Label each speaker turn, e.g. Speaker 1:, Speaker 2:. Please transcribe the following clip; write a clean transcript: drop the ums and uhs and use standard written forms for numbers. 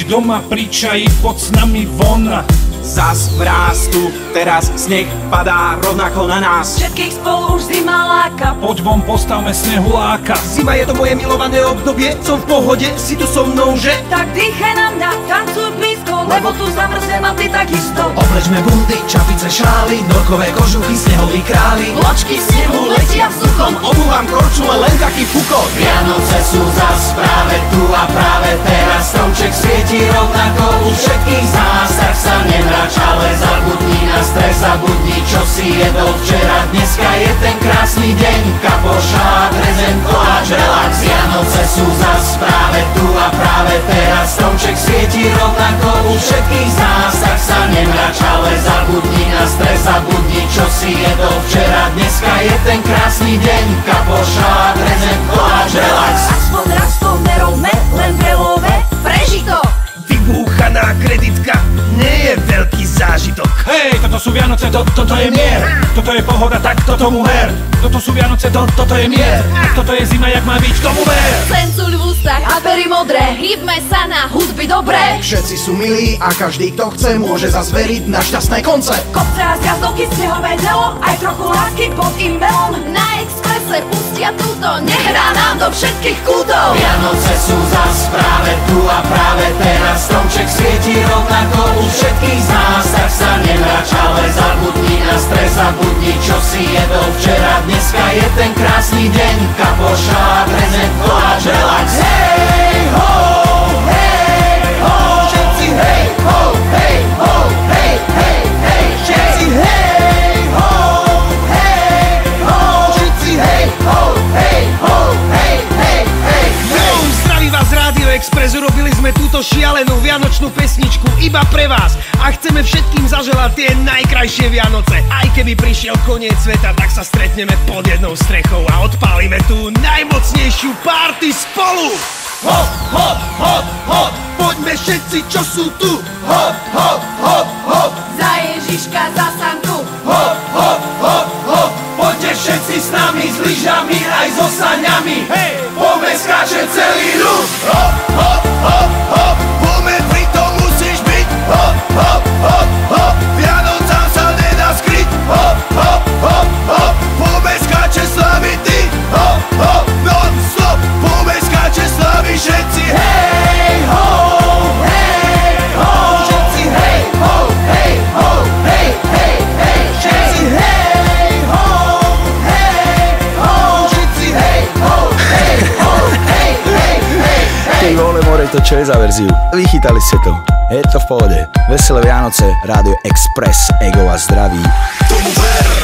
Speaker 1: byť doma pri čaji, poď s nami von.
Speaker 2: Zas mráz tu, teraz sneh padá rovnako na nás.
Speaker 3: Všetkých spolu už zima láka.
Speaker 1: Poď von, postavme snehuláka.
Speaker 2: Zima je to moje milované obdobie, som v pohode, si tu so mnou, že?
Speaker 3: Tak dýchaj na mňa, tancuj blízko, lebo tu zamrznem a ty takisto.
Speaker 2: Oblečme bundy, čapice, šály, norkové kožuchy, snehoví králi.
Speaker 3: Ločky snehu letia vzduchom,
Speaker 2: obúvam korčule, len taký fukot. Vianoce sú zas práve tu a práve teraz. Stromček svieti rovnako u všetkých z nás, tak sa nemrač, ale zabudni na stres, zabudni, čo si jedol včera. Dneska je ten krásny deň, kapošák, rezen, koláč, relax. Vianoce sú zas práve tu a práve teraz. Stromček svieti rovnako u všetkých z nás, tak sa nemrač, ale zabudni na stres, zabudni, čo si jedol včera. Dneska je ten krásny deň, kapošák, rezen, koláč, relax.
Speaker 3: Aspoň raz to nerobme, len veľové, preži to.
Speaker 2: Vybúchaná kreditka nie je veľký zážitok.
Speaker 1: Hej, toto sú Vianoce, toto je mier. Toto je pohoda, tak toto mu ver. Toto sú Vianoce, toto je mier. Tak toto je zima, jak má byť, tomu ver.
Speaker 3: Sencuľ v ústach a pery modré, hýbme sa na hudby dobré.
Speaker 2: Všetci sú milí a každý, kto chce, môže zasveriť na šťastné konce.
Speaker 3: Kopce a zjazdovky, snehové nelo, aj trochu lásky pod imbelom. Na Expresse pustia túto, nehrá nám do všetkých kútov.
Speaker 2: Vianoce sú zas práve tu a práve teraz. Stromček svieti rovnako u všetkých z nás, tak sa nemrač, ale zabudni na stres, zabudni, čo si jedol včera. Dneska je ten krásny deň, kapošák, rezen, koláč, relax. Hej ho, hej ho, všetci hej ho, hej ho, hej, hej, hej, všetci hej ho, hej ho, všetci hej ho, hej ho, hej, hej, hej, hej. Zdraví vás Rádio Express, urobili sme túto šialenú vianočnú pesničku iba pre vás a chceme všetkým zaželať tie najkrajšie Vianoce. Aj keby prišiel koniec sveta, tak sa stretneme pod jednou strechou a odpálime tú najmocnejšiu party spolu. Hop, hop, hop, hop, poďme všetci, čo sú tu. Hop, hop, hop, hop,
Speaker 3: Za Ježiška, za Sanku.
Speaker 2: hop, hop, hop, hop, poďte všetci s nami, s lyžami aj so saňami. Hej, poďme skáče celý Rus. Hop, hop, hop, hop, poďme, pritom musíš byť. Hop, hop, hop, hop, Vianocám sa nedá skryť. Hop, hop, hop, hop, poďme skáče slaviť ty. Hop, hop, non stop, poďme skáče slaviť všetci. Hej ho, hej ho, všetci hej ho, hej ho, hej, hej, hej, všetci hej ho, hej ho, všetci hej ho, hej ho, hej, hej, hej, hej.
Speaker 4: Ty vole more, to čo je za verziu? Vychytali ste to. Je to v pohode. Veselé Vianoce, Rádio Express, Ego a zdraví.
Speaker 2: Tomu ver.